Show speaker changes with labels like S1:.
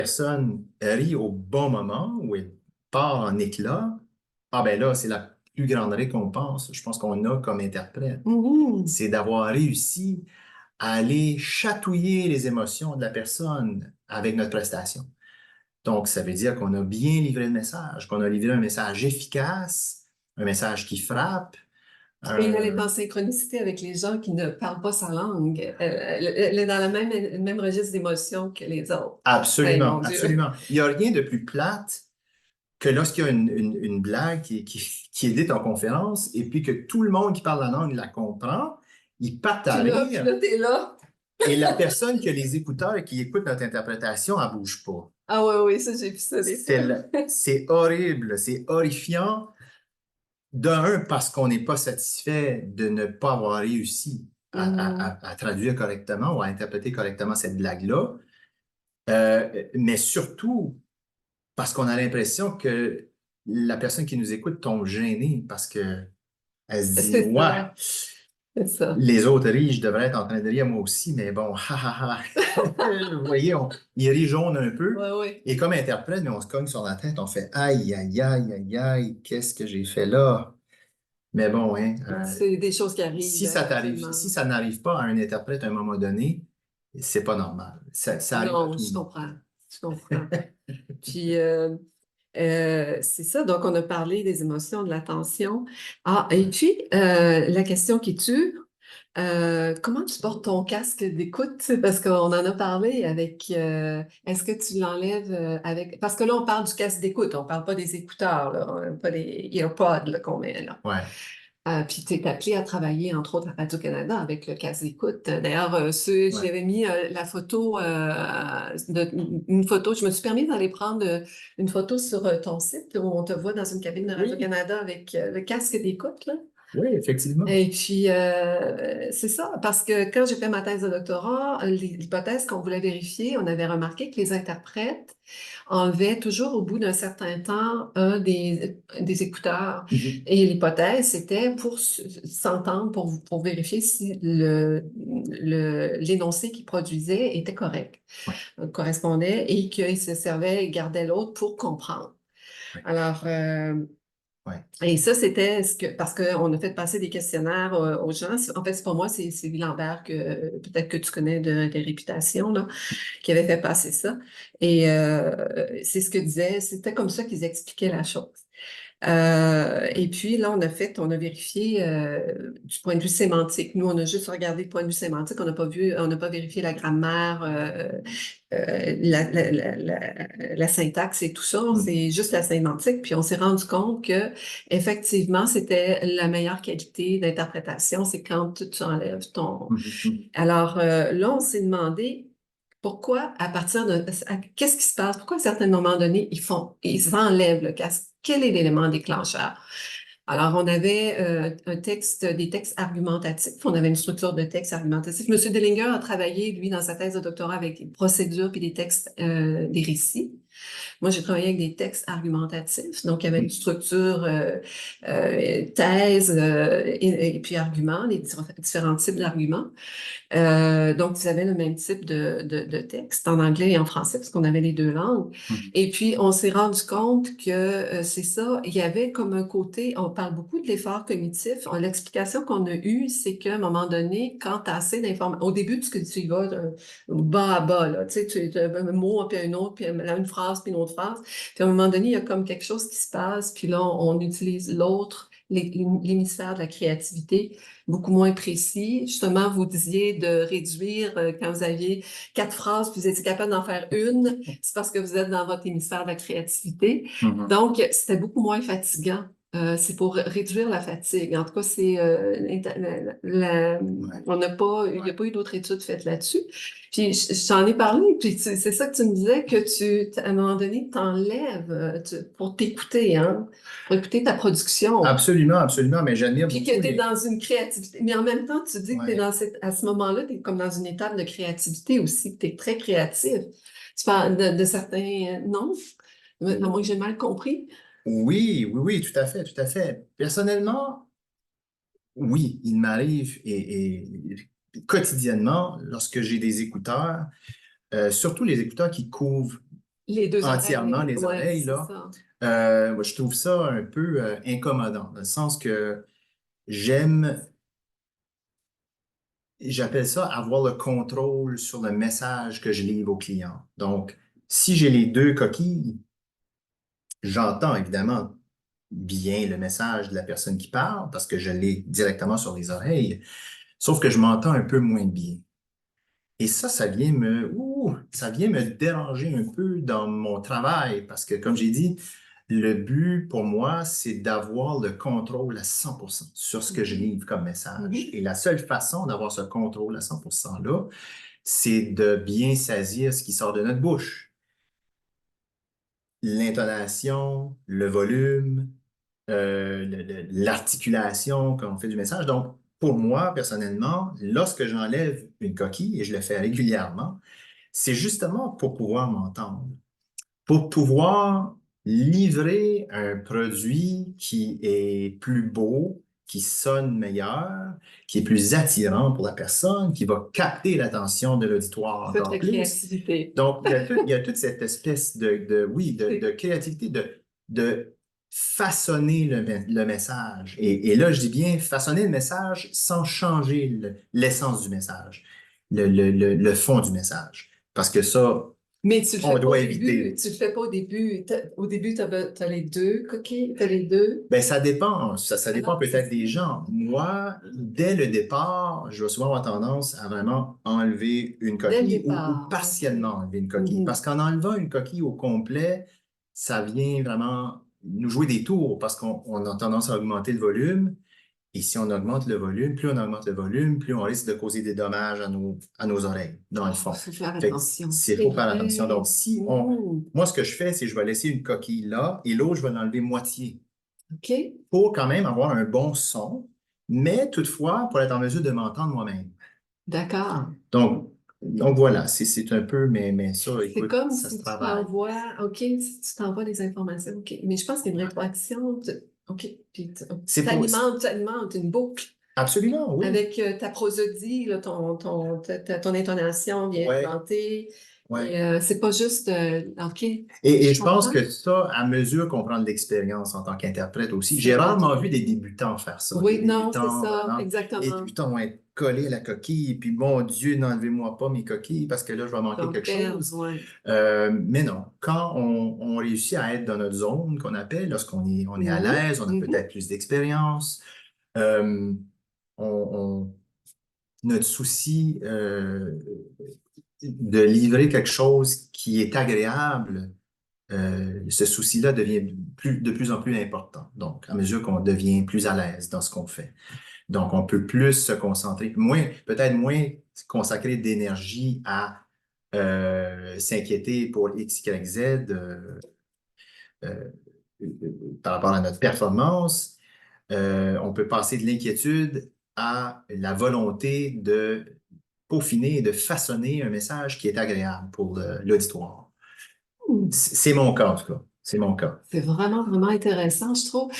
S1: Personne rit au bon moment où elle part en éclats, ah ben là, c'est la plus grande récompense, je pense qu'on a comme interprète.
S2: Mhm.
S1: C'est d'avoir réussi à aller chatouiller les émotions de la personne avec notre prestation. Donc, ça veut dire qu'on a bien livré le message, qu'on a livré un message efficace, un message qui frappe.
S2: Et elle est
S1: un-
S2: en synchronicité avec les gens qui ne parlent pas sa langue. Elle est dans le même registre d'émotions que les autres. Hey,
S1: Absolument,
S2: mon Dieu.
S1: absolument. Il n'y a rien de plus plate que lorsqu'il y a une blague qui est dite en conférence et puis que tout le monde qui parle la langue la comprend, ils partent à
S2: Puis
S1: rire
S2: là, t'es là.
S1: et la personne qui a les écouteurs et qui écoute notre interprétation, elle bouge pas.
S2: Ah ouais, oui, ça, j'ai vu ça des fois.
S1: C'est horrible, c'est horrifiant. D'un, parce qu'on n'est pas satisfait de ne pas avoir réussi
S2: Mhm.
S1: à traduire correctement ou à interpréter correctement cette blague-là. Mais surtout parce qu'on a l'impression que la personne qui nous écoute tombe gênée parce que elle se dit,
S2: C'est
S1: ouais,
S2: ça, c'est ça.
S1: les autres rient, je devrais être en train de rire moi aussi, mais bon, ha ha ha. Vous voyez, il rit jaune un peu.
S2: Ouais, ouais.
S1: Et comme interprète, mais on se cogne sur la tête, on fait aïe, aïe, aïe, aïe, aïe, qu'est-ce que j'ai fait là? Mais bon, hein,
S2: C'est des choses qui arrivent,
S1: si ça t'arrive,
S2: effectivement.
S1: si ça n'arrive pas à un interprète à un moment donné, c'est pas normal. Ça arrive à
S2: Non,
S1: tout le
S2: je
S1: monde.
S2: comprends. Je comprends. Puis, c'est ça. Donc, on a parlé des émotions, de l'attention. Ah, et puis, la question qui tue, comment tu portes ton casque d'écoute? Parce qu'on en a parlé avec, est-ce que tu l'enlèves avec, parce que là, on parle du casque d'écoute, on parle pas des écouteurs, là, pas des earpods là, qu'on met là.
S1: Ouais.
S2: Puis tu es appelé à travailler, entre autres, à Radio-Canada avec le casque d'écoute. D'ailleurs,
S1: Ouais.
S2: j'avais mis la photo, une photo, je me suis permis d'aller prendre une photo sur ton site où on te voit dans une cabine de
S1: Oui,
S2: Radio-Canada avec le casque d'écoute, là.
S1: oui, effectivement.
S2: Et puis, c'est ça, parce que quand j'ai fait ma thèse de doctorat, l'hypothèse qu'on voulait vérifier, on avait remarqué que les interprètes enlevaient toujours au bout d'un certain temps des écouteurs.
S1: Mhm.
S2: Et l'hypothèse, c'était pour s'entendre, pour vérifier si l'énoncé qu'ils produisaient était correct,
S1: Ouais,
S2: correspondait et qu'ils se servaient, gardaient l'autre pour comprendre.
S1: ouais,
S2: Alors,
S1: ouais.
S2: et ça, c'était parce qu'on a fait passer des questionnaires aux gens. En fait, c'est pas moi, c'est Sylvie Lambert, que peut-être que tu connais des réputations, là, qui avait fait passer ça. Et c'est ce que disait, c'était comme ça qu'ils expliquaient la chose. Et puis là, on a vérifié du point de vue sémantique. Nous, on a juste regardé le point de vue sémantique, on n'a pas vérifié la grammaire, la syntaxe et tout ça.
S1: Mhm.
S2: C'est juste la sémantique. Puis on s'est rendu compte que effectivement, c'était la meilleure qualité d'interprétation, c'est quand tu enlèves ton.
S1: Mhm. Mhm.
S2: Alors là, on s'est demandé. Pourquoi, qu'est-ce qui se passe? Pourquoi à certains moments donnés, ils enlèvent le casque? Quel est l'élément déclencheur? Alors, on avait des textes argumentatifs. On avait une structure de texte argumentatif. Monsieur Dellinger a travaillé, lui, dans sa thèse de doctorat avec des procédures puis des textes, des récits. Moi, j'ai travaillé avec des textes argumentatifs, donc il y avait une structure thèse et puis arguments, les différents types d'arguments. Donc, ils avaient le même type de texte en anglais et en français, parce qu'on avait les deux langues.
S1: Mhm.
S2: Et puis, on s'est rendu compte que c'est ça, il y avait comme un côté, on parle beaucoup de l'effort cognitif. L'explication qu'on a eue, c'est qu'à un moment donné, quand tu as assez d'informations, au début, tu y vas bas à bas, là, tu sais, tu as un mot, puis un autre, puis là, une phrase, puis une autre phrase. Puis à un moment donné, il y a comme quelque chose qui se passe, puis là, on utilise l'autre, l'hémisphère de la créativité beaucoup moins précis. Justement, vous disiez de réduire quand vous aviez 4 phrases, vous étiez capable d'en faire une, c'est parce que vous êtes dans votre hémisphère de la créativité.
S1: Mhm.
S2: Donc, c'était beaucoup moins fatigant. C'est pour réduire la fatigue. En tout cas, c'est
S1: Ouais.
S2: on n'a pas, il n'y a pas eu d'autres études faites là-dessus. Puis je t'en ai parlé, puis c'est ça que tu me disais que à un moment donné, t'enlèves pour t'écouter, hein, pour écouter ta production.
S1: Absolument, absolument, mais j'admire
S2: Puis que
S1: beaucoup
S2: tu es
S1: les...
S2: dans une créativité. Mais en même temps, tu dis que tu es
S1: Ouais.
S2: à ce moment-là, tu es comme dans une étape de créativité aussi, tu es très créatif. Tu parles de certains non, à moins que j'ai mal compris.
S1: Oui, oui, oui, tout à fait, tout à fait. Personnellement, oui, il m'arrive et quotidiennement, lorsque j'ai des écouteurs, surtout les écouteurs qui couvrent
S2: Les deux
S1: entièrement
S2: oreilles,
S1: les
S2: ouais,
S1: oreilles,
S2: c'est
S1: là,
S2: ça.
S1: moi, je trouve ça un peu incommodant, dans le sens que j'aime, j'appelle ça avoir le contrôle sur le message que je livre au client. Donc, si j'ai les deux coquilles, j'entends évidemment bien le message de la personne qui parle parce que je l'ai directement sur les oreilles, sauf que je m'entends un peu moins bien. Et ça vient ça vient me déranger un peu dans mon travail parce que, comme j'ai dit, le but pour moi, c'est d'avoir le contrôle à 100% sur ce que je
S2: Mhm.
S1: livre comme message.
S2: Mhm.
S1: Et la seule façon d'avoir ce contrôle à 100% là, c'est de bien saisir ce qui sort de notre bouche. L'intonation, le volume, l'articulation quand on fait du message. Donc, pour moi, personnellement, lorsque j'enlève une coquille, et je le fais régulièrement, c'est justement pour pouvoir m'entendre, pour pouvoir livrer un produit qui est plus beau, qui sonne meilleur, qui est plus attirant pour la personne, qui va capter l'attention de l'auditoire
S2: Toute
S1: encore
S2: la
S1: plus.
S2: créativité.
S1: Donc, il y a toute cette espèce oui, de créativité, de façonner le message. Et là, je dis bien façonner le message sans changer l'essence du message, le fond du message. Parce que ça,
S2: Mais tu le
S1: on
S2: fais pas au
S1: doit
S2: début.
S1: éviter.
S2: Tu le fais pas au début. Au début, t'as les deux coquilles, t'as les deux.
S1: Ben, ça dépend. Ça dépend
S2: Alors, c'est
S1: peut-être
S2: ça.
S1: des gens. Moi, dès le départ, je vais souvent avoir tendance à vraiment enlever une
S2: Dès le
S1: coquille ou
S2: départ, OK.
S1: partiellement enlever une coquille.
S2: Mhm.
S1: Parce qu'en enlevant une coquille au complet, ça vient vraiment nous jouer des tours parce qu'on a tendance à augmenter le volume. Et si on augmente le volume, plus on augmente le volume, plus on risque de causer des dommages à nos oreilles, dans le
S2: Oh, il
S1: fond.
S2: faut faire
S1: Fait que
S2: attention.
S1: c'est
S2: C'est
S1: faut faire attention.
S2: vrai.
S1: Donc, si on,
S2: Mhm.
S1: moi, ce que je fais, c'est que je vais laisser une coquille là et l'autre, je vais l'enlever moitié
S2: OK.
S1: pour quand même avoir un bon son, mais toutefois pour être en mesure de m'entendre moi-même.
S2: D'accord.
S1: Donc voilà, c'est un peu, mais ça,
S2: C'est
S1: écoute,
S2: comme
S1: ça se
S2: si tu
S1: travaille.
S2: t'envoies, OK, si tu t'envoies des informations, OK. Mais je pense qu'il y a une rétroaction, OK, puis
S1: C'est pour,
S2: tu alimentes une boucle
S1: absolument, oui.
S2: avec ta prosodie, là, ton intonation bien
S1: Ouais,
S2: plantée.
S1: ouais.
S2: Et c'est pas juste, OK,
S1: Et
S2: je
S1: je pense
S2: comprends.
S1: que ça, à mesure qu'on prend de l'expérience en tant qu'interprète aussi,
S2: C'est
S1: j'ai
S2: vrai, tu as
S1: rarement vu des
S2: raison.
S1: débutants faire ça. Des
S2: Oui, non, c'est
S1: débutants,
S2: ça,
S1: vraiment, les
S2: exactement.
S1: débutants vont être collés à la coquille, et puis mon Dieu, n'enlevez-moi pas mes coquilles parce que là, je vais manquer
S2: Donc,
S1: quelque chose.
S2: ouais.
S1: Mais non, quand on réussit à être dans notre zone, qu'on appelle, on est à
S2: Mhm,
S1: l'aise, on a
S2: mhm.
S1: peut-être plus d'expérience, euh, on, on- notre souci de livrer quelque chose qui est agréable, ce souci-là devient de plus en plus important. Donc, à mesure qu'on devient plus à l'aise dans ce qu'on fait. Donc, on peut plus se concentrer, peut-être moins consacrer d'énergie à s'inquiéter pour X, Y, Z euh, par rapport à notre performance. On peut passer de l'inquiétude à la volonté de peaufiner et de façonner un message qui est agréable pour l'auditoire. C'est mon cas, en tout cas. C'est mon cas.
S2: C'est vraiment, vraiment intéressant, je trouve.